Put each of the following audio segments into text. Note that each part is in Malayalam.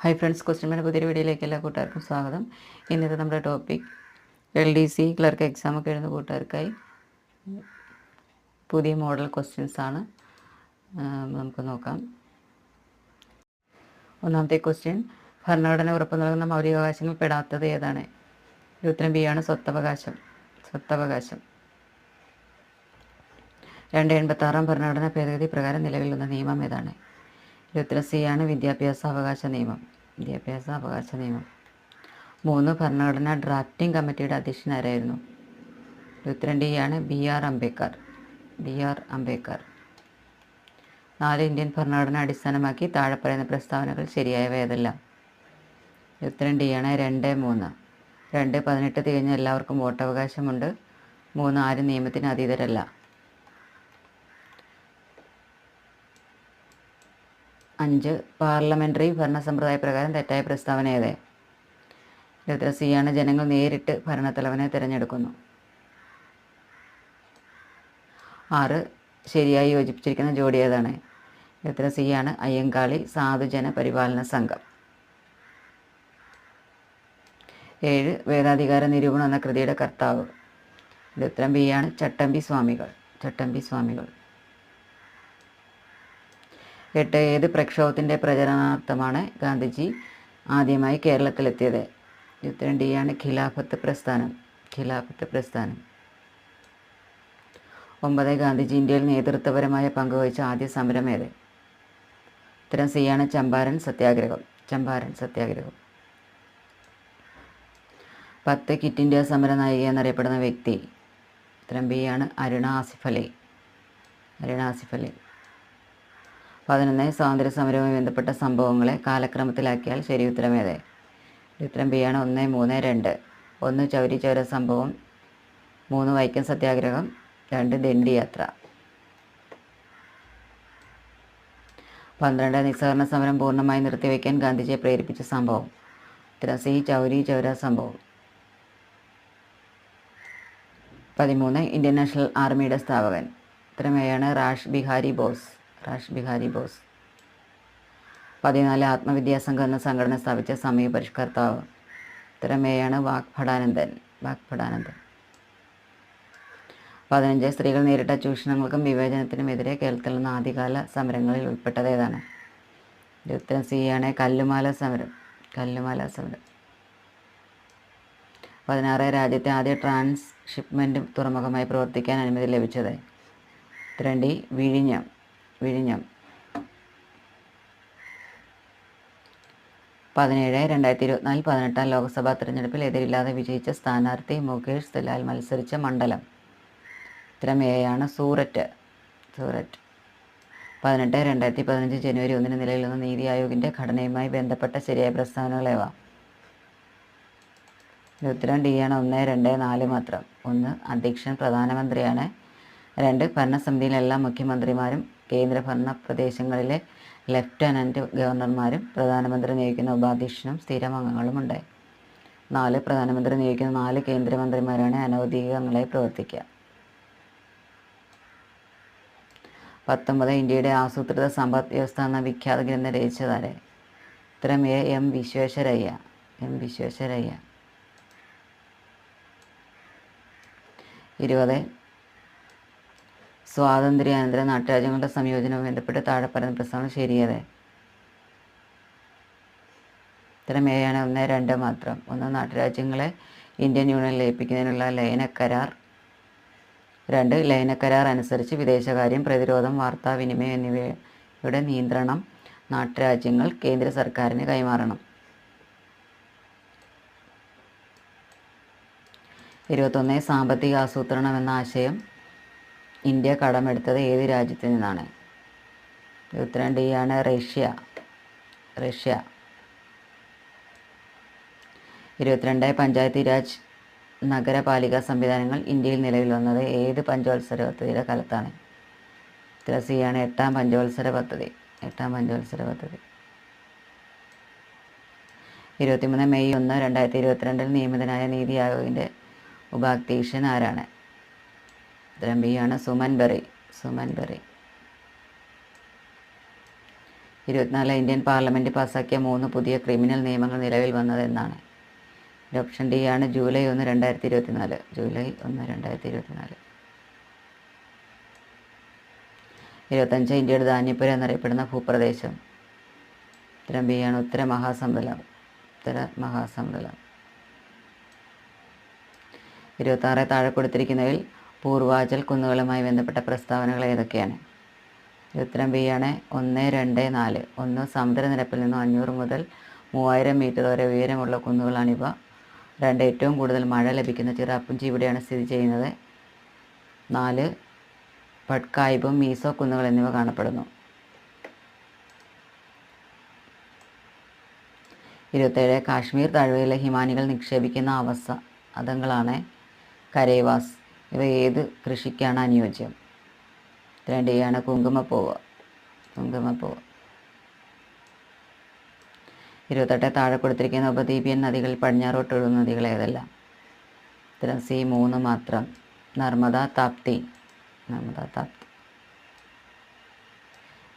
ഹായ് ഫ്രണ്ട്സ്, ക്വസ്റ്റ്യൻ പുതിയൊരു വീഡിയോയിലേക്ക് എല്ലാ കൂട്ടുകാർക്കും സ്വാഗതം. ഇന്നത്തെ നമ്മുടെ ടോപ്പിക് LDC ക്ലർക്ക് എക്സാമൊക്കെ എഴുതുന്ന കൂട്ടുകാർക്കായി പുതിയ മോഡൽ ക്വസ്റ്റ്യൻസ് ആണ്. നമുക്ക് നോക്കാം. ഒന്നാമത്തെ ക്വസ്റ്റ്യൻ, ഭരണഘടന ഉറപ്പു നൽകുന്ന മൗലികാവകാശങ്ങൾ പെടാത്തത് ഏതാണ്? ഉത്തരം ബി ആണ്, സ്വത്തവകാശം. 286 ഭരണഘടനാ ഭേദഗതി പ്രകാരം നിലവിൽ വന്ന നിയമം ഏതാണ്? ഉത്തരം സി ആണ്, വിദ്യാഭ്യാസാവകാശ നിയമം. 3. ഭരണഘടനാ ഡ്രാഫ്റ്റിംഗ് കമ്മിറ്റിയുടെ അധ്യക്ഷൻ ആരായിരുന്നു? ഉത്തരം ഡി ആണ്, ബി.ആർ. അംബേദ്കർ. 4. ഇന്ത്യൻ ഭരണഘടന അടിസ്ഥാനമാക്കി താഴെ പറയുന്ന പ്രസ്താവനകൾ ശരിയായവ ഏതെല്ലാം? ഉത്തരം ഡി ആണ്, 2, 3. 2, 18 തികഞ്ഞ എല്ലാവർക്കും വോട്ടവകാശമുണ്ട്. 3, ആരും നിയമത്തിന് അതീതരല്ല. 5, പാർലമെൻ്ററി ഭരണ സമ്പ്രദായ പ്രകാരം തെറ്റായ പ്രസ്താവന ഏത്? ഉത്തരം സി ആണ്, ജനങ്ങൾ നേരിട്ട് ഭരണത്തലവനെ തിരഞ്ഞെടുക്കുന്നു. 6, ശരിയായി യോജിപ്പിച്ചിരിക്കുന്ന ജോഡി ഏതാണ്? ഉത്തരം സി ആണ്, അയ്യങ്കാളി സാധുജന പരിപാലന സംഘം. 7, വേദാധികാര നിരൂപണം എന്ന കൃതിയുടെ കർത്താവ്? ഉത്തരം ബി ആണ്, ചട്ടമ്പി സ്വാമികൾ. 8, ഏത് പ്രക്ഷോഭത്തിൻ്റെ പ്രചരണാർത്ഥമാണ് ഗാന്ധിജി ആദ്യമായി കേരളത്തിലെത്തിയത്? ഉത്തരം ഡി ആണ്, ഖിലാഫത്ത് പ്രസ്ഥാനം. 9, ഗാന്ധിജി ഇന്ത്യയിൽ നേതൃത്വപരമായ പങ്കുവഹിച്ച ആദ്യ സമരം ഏത്? ഉത്തരം സി ആണ്, ചമ്പാരൻ സത്യാഗ്രഹം. 10, ക്വിറ്റ് ഇന്ത്യ സമര നായിക എന്നറിയപ്പെടുന്ന വ്യക്തി? ഉത്തരം ബി ആണ്, അരുണ ആസിഫ് അലി. 11, സ്വാതന്ത്ര്യ സമരവുമായി ബന്ധപ്പെട്ട സംഭവങ്ങളെ കാലക്രമത്തിലാക്കിയാൽ ശരി ഉത്തരം ഏത്? ഉത്തരം ബി ആണ്, 1, 3, 2. 1, ചൗരി ചൗര സംഭവം. 3, വൈക്കം സത്യാഗ്രഹം. 2, ദണ്ഡി യാത്ര. 12, നിസ്സഹകരണ സമരം പൂർണ്ണമായി നിർത്തിവെക്കാൻ ഗാന്ധിജിയെ പ്രേരിപ്പിച്ച സംഭവം? ഉത്തരം സി, ചൗരി ചൗര സംഭവം. 13, ഇന്ത്യൻ നാഷണൽ ആർമിയുടെ സ്ഥാപകൻ? ഉത്തരം എ ആണ്, റാഷ് ബിഹാരി ബോസ്. 14, ആത്മവിദ്യാസംഘം എന്ന സംഘടന സ്ഥാപിച്ച സമയ പരിഷ്കർത്താവ്? ഉത്തരം എ ആണ്, വാഗ്ഭടാനന്ദൻ. 15, സ്ത്രീകൾ നേരിട്ട ചൂഷണങ്ങൾക്കും വിവേചനത്തിനുമെതിരെ കേരളത്തിൽ നിന്ന് ആദ്യകാല സമരങ്ങളിൽ ഉൾപ്പെട്ടത് ഏതാണ്? ഉത്തരം സി ആണ്, കല്ലുമാല സമരം. 16, രാജ്യത്തെ ആദ്യ ട്രാൻസ്ഷിപ്മെൻറ്റ് തുറമുഖമായി പ്രവർത്തിക്കാൻ അനുമതി ലഭിച്ചത്? ഉത്തരം ഡി, വിഴിഞ്ഞം. 17, 2024 18 ലോക്സഭാ തെരഞ്ഞെടുപ്പിൽ എതിരില്ലാതെ വിജയിച്ച സ്ഥാനാർത്ഥി മുകേഷ് ദലാൽ മത്സരിച്ച മണ്ഡലം? ഉത്തരം എ ആണ്, സൂററ്റ്. 18, 2015 ജനുവരി 1 നിലവിൽ വന്ന നീതി ആയോഗിൻ്റെ ഘടനയുമായി ബന്ധപ്പെട്ട ശരിയായ പ്രസ്താവനകളേവ? ഉത്തരം ഡി ആണ്, 1, 2, 4 മാത്രം. 1, അധ്യക്ഷൻ പ്രധാനമന്ത്രിയാണ്. 2, ഭരണസമിതിയിലെ എല്ലാ മുഖ്യമന്ത്രിമാരും കേന്ദ്രഭരണ പ്രദേശങ്ങളിലെ ലഫ്റ്റനൻറ്റ് ഗവർണർമാരും പ്രധാനമന്ത്രി നിയോഗിക്കുന്ന ഉപാധ്യക്ഷനും സ്ഥിരം അംഗങ്ങളുമുണ്ട്. 4, പ്രധാനമന്ത്രി നിയോഗിക്കുന്ന 4 കേന്ദ്രമന്ത്രിമാരാണ് അനൗദ്യോഗിക അംഗങ്ങളായി പ്രവർത്തിക്കുക. 19, ഇന്ത്യയുടെ ആസൂത്രിത സമ്പദ് വ്യവസ്ഥ എന്ന വിഖ്യാത ഗ്രന്ഥം രചിച്ചതാരെ? ഉത്തരം എ, എം വിശ്വേശ്വരയ്യ. 20, സ്വാതന്ത്ര്യാനന്തര നാട്ടുരാജ്യങ്ങളുടെ സംയോജനവുമായി ബന്ധപ്പെട്ട് താഴെ പറയുന്ന പ്രസ്താവന ശരിയത്? ഉത്തരം എ ആണ്, 1, 2 മാത്രം. 1, നാട്ടുരാജ്യങ്ങളെ ഇന്ത്യൻ യൂണിയനിൽ ലയിപ്പിക്കുന്നതിനുള്ള ലയന കരാർ. 2, ലയന കരാർ അനുസരിച്ച് വിദേശകാര്യം, പ്രതിരോധം, വാർത്താവിനിമയം എന്നിവയുടെ നിയന്ത്രണം നാട്ടുരാജ്യങ്ങൾ കേന്ദ്ര സർക്കാരിന് കൈമാറണം. 21, സാമ്പത്തിക ആസൂത്രണം എന്ന ആശയം ഇന്ത്യ കടമെടുത്തത് ഏത് രാജ്യത്തു നിന്നാണ്? ഉത്തരം ഡി ആണ്, റഷ്യ. 22, പഞ്ചായത്തി രാജ് നഗരപാലിക സംവിധാനങ്ങൾ ഇന്ത്യയിൽ നിലവിൽ വന്നത് ഏത് പഞ്ചവത്സര പദ്ധതിയുടെ കാലത്താണ്? ഉത്തരം സി ആണ്, 8ാം പഞ്ചവത്സര പദ്ധതി. 23, മെയ് 1, 2022 നിയമിതനായ നീതി ആയോഗിൻ്റെ ഉപാധ്യക്ഷൻ ആരാണ്? ഉത്തരം ബി ആണ്, സുമൻ ബറി. 24 ഇന്ത്യൻ പാർലമെൻറ്റ് പാസാക്കിയ 3 പുതിയ ക്രിമിനൽ നിയമങ്ങൾ നിലവിൽ വന്നതെന്നാണ്? ഓപ്ഷൻ ഡി ആണ് ജൂലൈ 1, 2024. ജൂലൈ 1, 2024. 25 ഇന്ത്യയുടെ ധാന്യപ്പുര എന്നറിയപ്പെടുന്ന ഭൂപ്രദേശം? ഉത്തരം ബി ആണ് ഉത്തര മഹാസമുദ്രം. 26 താഴെ കൊടുത്തിരിക്കുന്നതിൽ പൂർവാചൽ കുന്നുകളുമായി ബന്ധപ്പെട്ട പ്രസ്താവനകൾ ഏതൊക്കെയാണ്? ഉത്തരം ബി ആണ് 1, 2, 4. 1 സമുദ്രനിരപ്പിൽ നിന്നും 500 മുതൽ 3000 മീറ്റർ വരെ ഉയരമുള്ള കുന്നുകളാണിവ. 2 ഏറ്റവും കൂടുതൽ മഴ ലഭിക്കുന്ന ചിറാപ്പുഞ്ചി ഇവിടെയാണ് സ്ഥിതി ചെയ്യുന്നത്. 4 പട്കായിബും മീസോ കുന്നുകൾ എന്നിവ കാണപ്പെടുന്നു. 27 കാശ്മീർ താഴ്വരയിലെ ഹിമാനികൾ നിക്ഷേപിക്കുന്ന അവസാദങ്ങളാണ് കരേവാസ്. ഇവ ഏത് കൃഷിക്കാണ് അനുയോജ്യം? ഉത്തരം ഡി ആണ് കുങ്കുമപ്പൂവ്. 28 താഴെ കൊടുത്തിരിക്കുന്ന ഉപദ്വീപിയൻ നദികളിൽ പടിഞ്ഞാറോട്ട് ഒഴുകുന്ന നദികൾ ഏതെല്ലാം? ഉത്തരം സി 3 മാത്രം. നർമ്മദ, താപ്തി.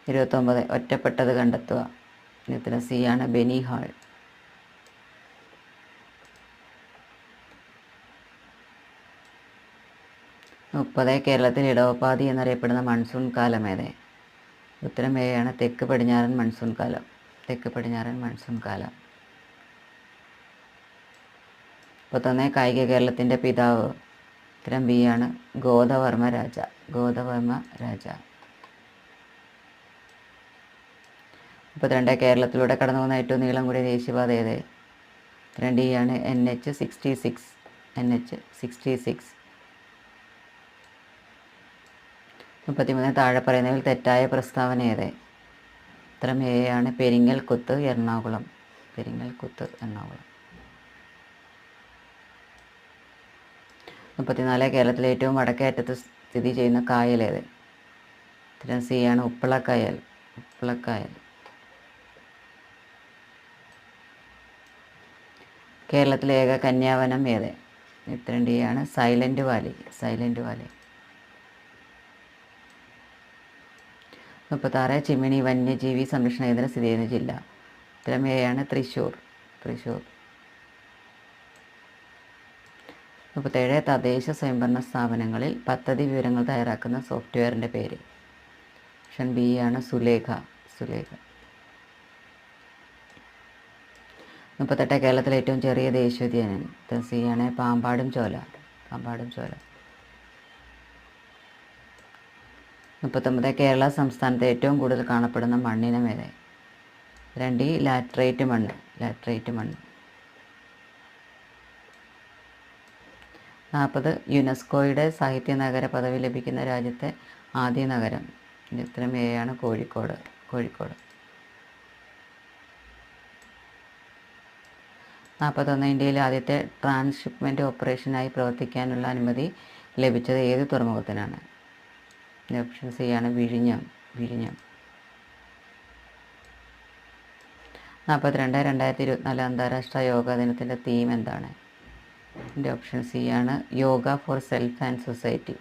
29 ഒറ്റപ്പെട്ടത് കണ്ടെത്തുക. ഉത്തരം സി ആണ് ബെനിഹാൾ. 30 കേരളത്തിൽ ഇടവപ്പാതി എന്നറിയപ്പെടുന്ന മൺസൂൺ കാലം ഏത്? ഉത്തരം എ ആണ് തെക്ക് പടിഞ്ഞാറൻ മൺസൂൺ കാലം. 31 കായിക കേരളത്തിൻ്റെ പിതാവ്? ഉത്തരം ബി ആണ് ഗോദവർമ്മ രാജ. 32 കേരളത്തിലൂടെ കടന്നു പോകുന്ന ഏറ്റവും നീളം കൂടിയ ദേശീയപാത ഏത്? ഉത്തരം ഡി ആണ് NH 66. 33 താഴെ പറയുന്നതിൽ തെറ്റായ പ്രസ്താവന ഏത്? ഉത്തരം എ ആണ് പെരിങ്ങൽകുത്ത്, എറണാകുളം. 34 കേരളത്തിലെ ഏറ്റവും വടക്കേ അറ്റത്ത് സ്ഥിതി ചെയ്യുന്ന കായൽ ഏത്? ഉത്തരം സി ആണ് ഉപ്പളക്കായൽ. കേരളത്തിലെ ഏക കന്യാവനം ഏത്? ഉത്തരം ഡി ആണ് സൈലന്റ് വാലി. 36 ചിമ്മിണി വന്യജീവി സംരക്ഷണ കേന്ദ്രം സ്ഥിതി ചെയ്യുന്ന ജില്ല? ഉത്തരം എ ആണ് തൃശ്ശൂർ. 37 തദ്ദേശ സ്വയംഭരണ സ്ഥാപനങ്ങളിൽ പദ്ധതി വിവരങ്ങൾ തയ്യാറാക്കുന്ന സോഫ്റ്റ്വെയറിൻ്റെ പേര്? ഓപ്ഷൻ ബി ആണ് സുലേഖ. 38 കേരളത്തിലെ ഏറ്റവും ചെറിയ ദേശീയോദ്യാനം? ഉത്തരം സി ആണ് പാമ്പാടും ചോല. 39 കേരള സംസ്ഥാനത്ത് ഏറ്റവും കൂടുതൽ കാണപ്പെടുന്ന മണ്ണിനം ഏത്? ഉത്തരം ഡി ലാറ്ററൈറ്റ് മണ്ണ്. 40 യുനെസ്കോയുടെ സാഹിത്യ നഗര പദവി ലഭിക്കുന്ന രാജ്യത്തെ ആദ്യ നഗരം? ഉത്തരം എ ആണ് കോഴിക്കോട്. 41 ഇന്ത്യയിലെ ആദ്യത്തെ ട്രാൻസ്ഷിപ്മെൻറ്റ് ഓപ്പറേഷനായി പ്രവർത്തിക്കാനുള്ള അനുമതി ലഭിച്ചത് ഏത് തുറമുഖത്തിനാണ്? ഓപ്ഷൻ സി ആണ് വിഴിഞ്ഞം. 42 2024 അന്താരാഷ്ട്ര യോഗാ ദിനത്തിൻ്റെ തീം എന്താണ്? എൻ്റെ ഓപ്ഷൻ സി ആണ് yoga for self and society.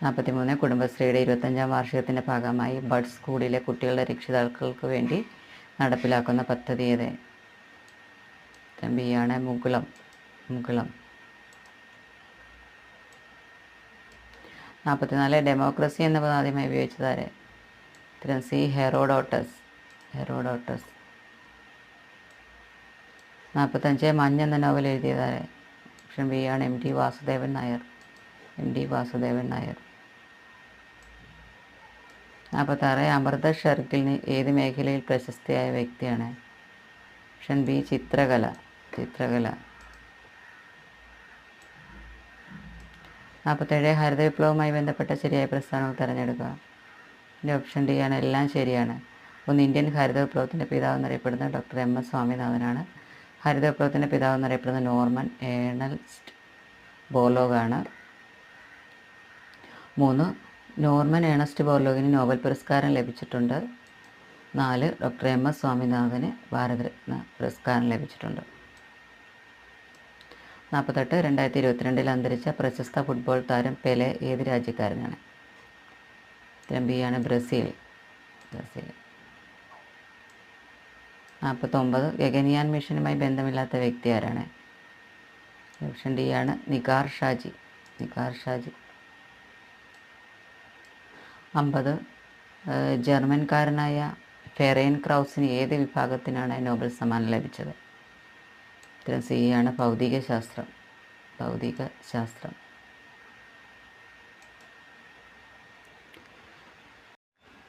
43 കുടുംബശ്രീയുടെ 25ാം വാർഷികത്തിൻ്റെ ഭാഗമായി ബഡ് സ്കൂളിലെ കുട്ടികളുടെ രക്ഷിതാക്കൾക്ക് വേണ്ടി നടപ്പിലാക്കുന്ന പദ്ധതി ഏത്? ഉത്തരം ബി ആണ് മുകുളം. 44 ഡെമോക്രസി എന്ന പദം ആദ്യമായി ഉപയോഗിച്ചതാരെ? ഉത്തരം സി ഹെറോഡോട്ടസ്. 45 മഞ്ഞ് എന്ന നോവൽ എഴുതിയതാരെ? ഓപ്ഷൻ ബി ആണ് MT വാസുദേവൻ നായർ. 46 അമൃത ഷെർഗിൽ ഏത് മേഖലയിൽ പ്രശസ്തയായ വ്യക്തിയാണ്? ഓപ്ഷൻ ബി ചിത്രകല. 47 ഹരിത വിപ്ലവവുമായി ബന്ധപ്പെട്ട ശരിയായ പ്രസ്താവനകൾ തിരഞ്ഞെടുക്കുക. എൻ്റെ ഓപ്ഷൻ ഡി ആണ് എല്ലാം ശരിയാണ്. ഇന്ത്യൻ ഹരിത വിപ്ലവത്തിൻ്റെ പിതാവ് എന്നറിയപ്പെടുന്ന ഡോക്ടർ MS സ്വാമിനാഥനാണ്. ഹരിത വിപ്ലവത്തിൻ്റെ പിതാവ് എന്നറിയപ്പെടുന്ന നോർമൻ ഏണസ്റ്റ് ബോർലോഗാണ്. 3 നോർമൻ ഏണസ്റ്റ് ബോർലോഗിന് നോബൽ പുരസ്കാരം ലഭിച്ചിട്ടുണ്ട്. 4 ഡോക്ടർ MS സ്വാമിനാഥന് ഭാരതരത്ന പുരസ്കാരം ലഭിച്ചിട്ടുണ്ട്. 48 2022 അന്തരിച്ച പ്രശസ്ത ഫുട്ബോൾ താരം പെലെ ഏത് രാജ്യക്കാരനാണ്? ഉത്തരം ബി ആണ് ബ്രസീൽ. 49 ഗഗൻയാൻ മിഷനുമായി ബന്ധമില്ലാത്ത വ്യക്തി ആരാണ്? ഓപ്ഷൻ ഡി ആണ് നിഗാർ ഷാജി. 50 ജർമ്മൻകാരനായ ഫെറേൻ ക്രൗസിന് ഏത് വിഭാഗത്തിനാണ് നോബൽ സമ്മാനം ലഭിച്ചത്? ഉത്തരം സി ആണ് ഭൗതിക ശാസ്ത്രം.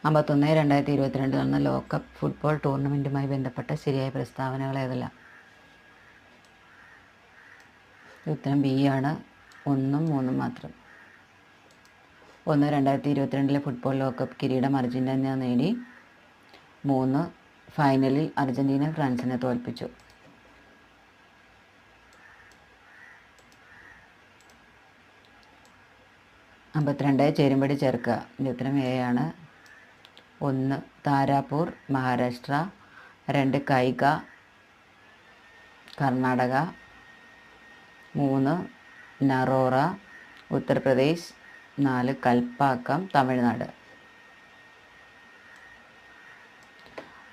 51 2022 നടന്ന ലോകകപ്പ് ഫുട്ബോൾ ടൂർണമെൻറ്റുമായി ബന്ധപ്പെട്ട ശരിയായ പ്രസ്താവനകൾ ഏതെല്ലാം? ഉത്തരം ബി ആണ് 1ഉം 3ഉം മാത്രം. 2022 ഫുട്ബോൾ ലോകകപ്പ് കിരീടം അർജന്റീന നേടി. 3 ഫൈനലിൽ അർജന്റീന ഫ്രാൻസിനെ തോൽപ്പിച്ചു. 52 ചേരുംപടി ചേർക്കുക. ഉത്തരം എ ആണ്. 1 താരാപൂർ മഹാരാഷ്ട്ര, 2 കൈഗ കർണാടക, 3 നറോറ ഉത്തർപ്രദേശ്, 4 കൽപ്പാക്കം തമിഴ്നാട്.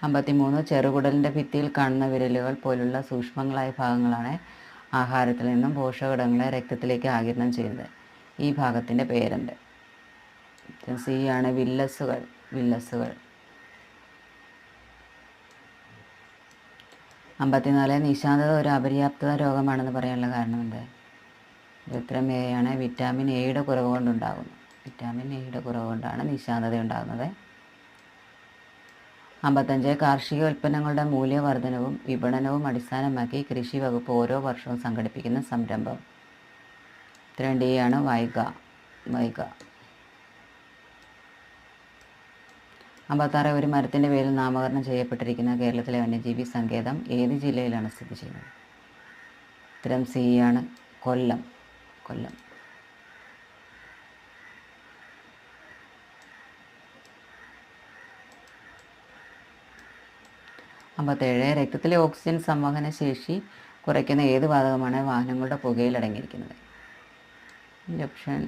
53 ചെറുകുടലിൻ്റെ ഭിത്തിയിൽ കാണുന്ന വിരലുകൾ പോലുള്ള സൂക്ഷ്മങ്ങളായ ഭാഗങ്ങളാണ് ആഹാരത്തിൽ നിന്നും പോഷകഘടകങ്ങളെ രക്തത്തിലേക്ക് ആഗിരണം ചെയ്യുന്നത്. ഈ ഭാഗത്തിൻ്റെ പേരെന്ത്? സി ആണ് വില്ലസുകൾ. 54 നിശാന്തത ഒരു അപര്യാപ്തത രോഗമാണെന്ന് പറയാനുള്ള കാരണം എന്ത്? ഉത്തരം എ ആണ് വിറ്റാമിൻ എയുടെ കുറവ് കൊണ്ടുണ്ടാകുന്നു. വിറ്റാമിൻ എയുടെ കുറവ് കൊണ്ടാണ് നിശാന്തത ഉണ്ടാകുന്നത്. 55 കാർഷിക ഉൽപ്പന്നങ്ങളുടെ മൂല്യവർദ്ധനവും വിപണനവും അടിസ്ഥാനമാക്കി കൃഷി വകുപ്പ് ഓരോ വർഷവും സംഘടിപ്പിക്കുന്ന സംരംഭം. ഉത്തരം ഡി ആണ് വൈഗ. 56 ഒരു മരത്തിൻ്റെ പേരിൽ നാമകരണം ചെയ്യപ്പെട്ടിരിക്കുന്ന കേരളത്തിലെ വന്യജീവി സങ്കേതം ഏത് ജില്ലയിലാണ് സ്ഥിതി ചെയ്യുന്നത്? ഉത്തരം സി ആണ് കൊല്ലം. 57 രക്തത്തിലെ ഓക്സിജൻ സംവഹന ശേഷി കുറയ്ക്കുന്ന ഏത് വാതകമാണ് വാഹനങ്ങളുടെ പുകയിൽ അടങ്ങിയിരിക്കുന്നത്? ഓപ്ഷൻ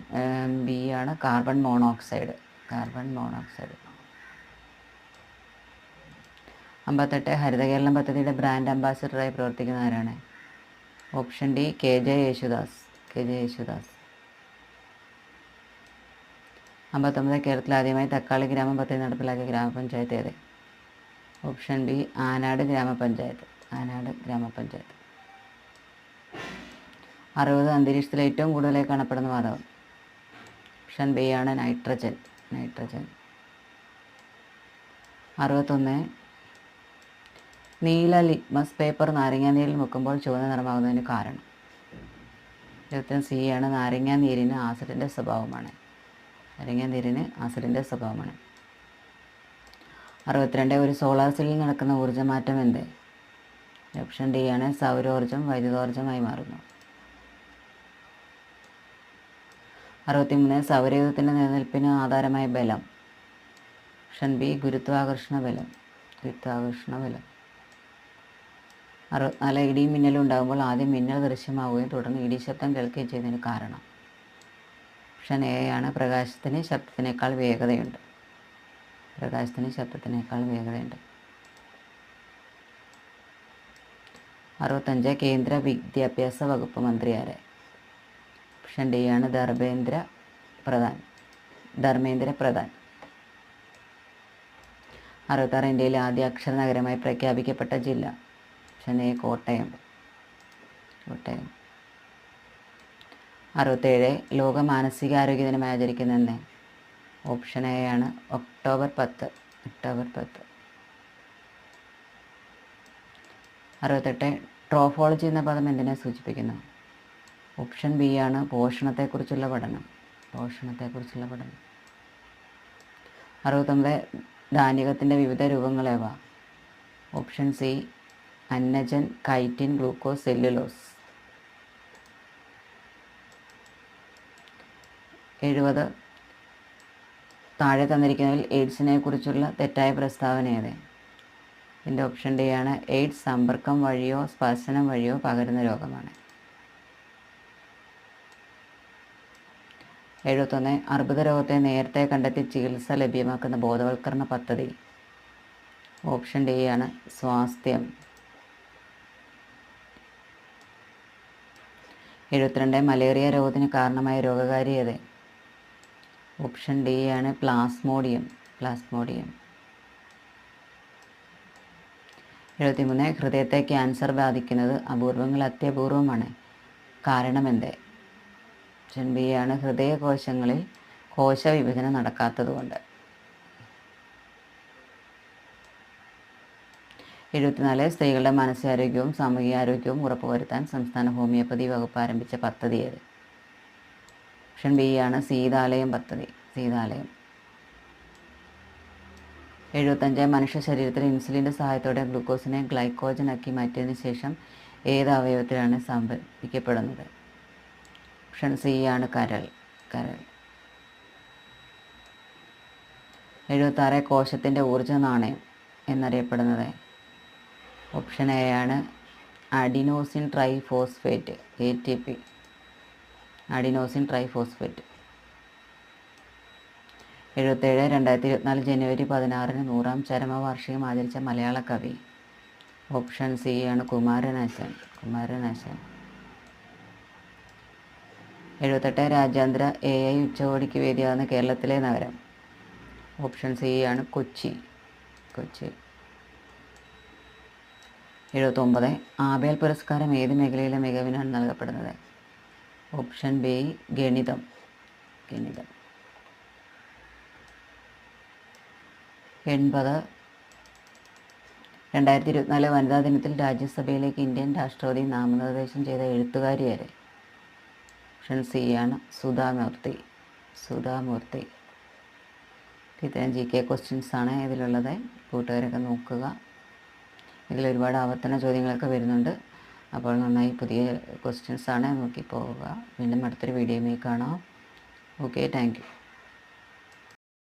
ബി ആണ് കാർബൺ മോണോക്സൈഡ്. 58 ഹരിതകേരളം പദ്ധതിയുടെ ബ്രാൻഡ് അംബാസിഡറായി പ്രവർത്തിക്കുന്ന ആരാണ്? Option D K J Yesudas. 59 കേരളത്തിൽ ആദ്യമായി തക്കാളി ഗ്രാമം പദ്ധതി നടപ്പിലാക്കിയ ഗ്രാമപഞ്ചായത്ത് ഏത്? ഓപ്ഷൻ ബി ആനാട് ഗ്രാമപഞ്ചായത്ത്. 60 അന്തരീക്ഷത്തിൽ ഏറ്റവും കൂടുതലായി കാണപ്പെടുന്ന വാതകം? ഓപ്ഷൻ ബി ആണ് നൈട്രജൻ. 61 നീല ലിറ്റ്മസ് പേപ്പർ നാരങ്ങാനീരിൽ മുക്കുമ്പോൾ ചുവന്ന നിറമാകുന്നതിന് കാരണം? ഉത്തരം സി ആണ് നാരങ്ങാനീരിന് ആസിഡിൻ്റെ സ്വഭാവമാണ്. 62 ഒരു സോളാർ സെല്ലിൽ നടക്കുന്ന ഊർജ്ജമാറ്റം എന്ത്? ഓപ്ഷൻ ഡി ആണ് സൗരോർജ്ജം വൈദ്യുതോർജ്ജമായി മാറുന്നു. 63 സൗരയൂഥത്തിൻ്റെ നിലനിൽപ്പിന് ആധാരമായ ബലം? ഓപ്ഷൻ ബി ഗുരുത്വാകർഷണ ബലം. 64 ഇടിയും മിന്നലും ഉണ്ടാകുമ്പോൾ ആദ്യം മിന്നൽ ദൃശ്യമാവുകയും തുടർന്ന് ഇടി ശബ്ദം കേൾക്കുകയും ചെയ്യുന്നതിന് കാരണം? ഓപ്ഷൻ എ ആണ് പ്രകാശത്തിന് ശബ്ദത്തിനേക്കാൾ വേഗതയുണ്ട്. 65 കേന്ദ്ര വിദ്യാഭ്യാസ വകുപ്പ് മന്ത്രി ആരെ? ഓപ്ഷൻ ഡി ആണ് ധർമ്മേന്ദ്ര പ്രധാൻ. 66 ഇന്ത്യയിലെ ആദ്യ അക്ഷര നഗരമായി പ്രഖ്യാപിക്കപ്പെട്ട ജില്ല? Option A Kottayam. 67 ലോക മാനസികാരോഗ്യ ദിനമായി ആചരിക്കുന്നതെന്ന്? ഓപ്ഷൻ എ ആണ് ഒക്ടോബർ 10. 68 ട്രോഫോളജി എന്ന പദം എന്തിനെ സൂചിപ്പിക്കുന്നു? ഓപ്ഷൻ ബി ആണ് പോഷണത്തെക്കുറിച്ചുള്ള പഠനം. 69 ധാന്യകത്തിൻ്റെ വിവിധ രൂപങ്ങളേവ? ഓപ്ഷൻ സി അന്നജൻ, കൈറ്റിൻ, ഗ്ലൂക്കോസ്, സെല്ലുലോസ്. 70 താഴെ തന്നിരിക്കുന്നതിൽ എയ്ഡ്സിനെ കുറിച്ചുള്ള തെറ്റായ പ്രസ്താവന ഏത്? ഇതിൻ്റെ ഓപ്ഷൻ ഡി ആണ് എയ്ഡ്സ് സമ്പർക്കം വഴിയോ സ്പർശനം വഴിയോ പകരുന്ന രോഗമാണ്. 71 അർബുദ രോഗത്തെ നേരത്തെ കണ്ടെത്തി ചികിത്സ ലഭ്യമാക്കുന്ന ബോധവൽക്കരണ പദ്ധതി. ഓപ്ഷൻ ഡി ആണ് സ്വാസ്ഥ്യം. 72 മലേറിയ രോഗത്തിന് കാരണമായ രോഗകാരി ഏത്? ഓപ്ഷൻ ഡി ആണ് പ്ലാസ്മോഡിയം. 73 ഹൃദയത്തെ ക്യാൻസർ ബാധിക്കുന്നത് അപൂർവങ്ങളിൽ അത്യപൂർവമാണ്. കാരണമെന്ത്? ഓപ്ഷൻ ബി ആണ് ഹൃദയകോശങ്ങളിൽ കോശവിഭജനം നടക്കാത്തതുകൊണ്ട്. 74 സ്ത്രീകളുടെ മാനസികാരോഗ്യവും സാമൂഹികാരോഗ്യവും ഉറപ്പുവരുത്താൻ സംസ്ഥാന ഹോമിയോപ്പതി വകുപ്പ് ആരംഭിച്ച പദ്ധതി ഏത്? ഓപ്ഷൻ ബി ആണ് സീതാലയം പദ്ധതി. 75 മനുഷ്യ ശരീരത്തിൽ ഇൻസുലിൻ്റെ സഹായത്തോടെ ഗ്ലൂക്കോസിനെ ഗ്ലൈക്കോജനാക്കി മാറ്റിയതിനു ശേഷം ഏത് അവയവത്തിലാണ് സംഭരിക്കപ്പെടുന്നത്? ഓപ്ഷൻ സി ആണ് കരൾ. 76 കോശത്തിൻ്റെ ഊർജ്ജ നാണയം എന്നറിയപ്പെടുന്നത്? ഓപ്ഷൻ എ ആണ് adenosine triphosphate, ATP. Adenosine triphosphate. 77 2024 ജനുവരി 16 100-ാം ചരമവാർഷികം ആചരിച്ച മലയാള കവി? ഓപ്ഷൻ സി ആണ് കുമാരനാശാൻ. 78 രാജ്യാന്തര AI ഉച്ചകോടിക്ക് വേദിയാകുന്ന കേരളത്തിലെ നഗരം? ഓപ്ഷൻ സി ആണ് കൊച്ചി. 79 ആബേൽ പുരസ്കാരം ഏത് മേഖലയിലെ മികവിനാണ് നൽകപ്പെടുന്നത്? ഓപ്ഷൻ ബി ഗണിതം. 80 2024 വനിതാ ദിനത്തിൽ രാജ്യസഭയിലേക്ക് ഇന്ത്യൻ രാഷ്ട്രപതി നാമനിർദ്ദേശം ചെയ്ത എഴുത്തുകാരി ആര്? ഓപ്ഷൻ സി ആണ് സുധാമൂർത്തി. ഇത്തരം GK ക്വസ്റ്റ്യൻസ് ആണ് ഇതിലുള്ളത്. കൂട്ടുകാരൊക്കെ നോക്കുക. ഇതിലൊരുപാട് ആവർത്തന ചോദ്യങ്ങളൊക്കെ വരുന്നുണ്ട്. അപ്പോൾ നന്നായി പുതിയ ക്വസ്റ്റ്യൻസ് ആണ് നോക്കി പോവുക. വീണ്ടും അടുത്തൊരു വീഡിയോയിൽ കാണാം. Okay, thank you.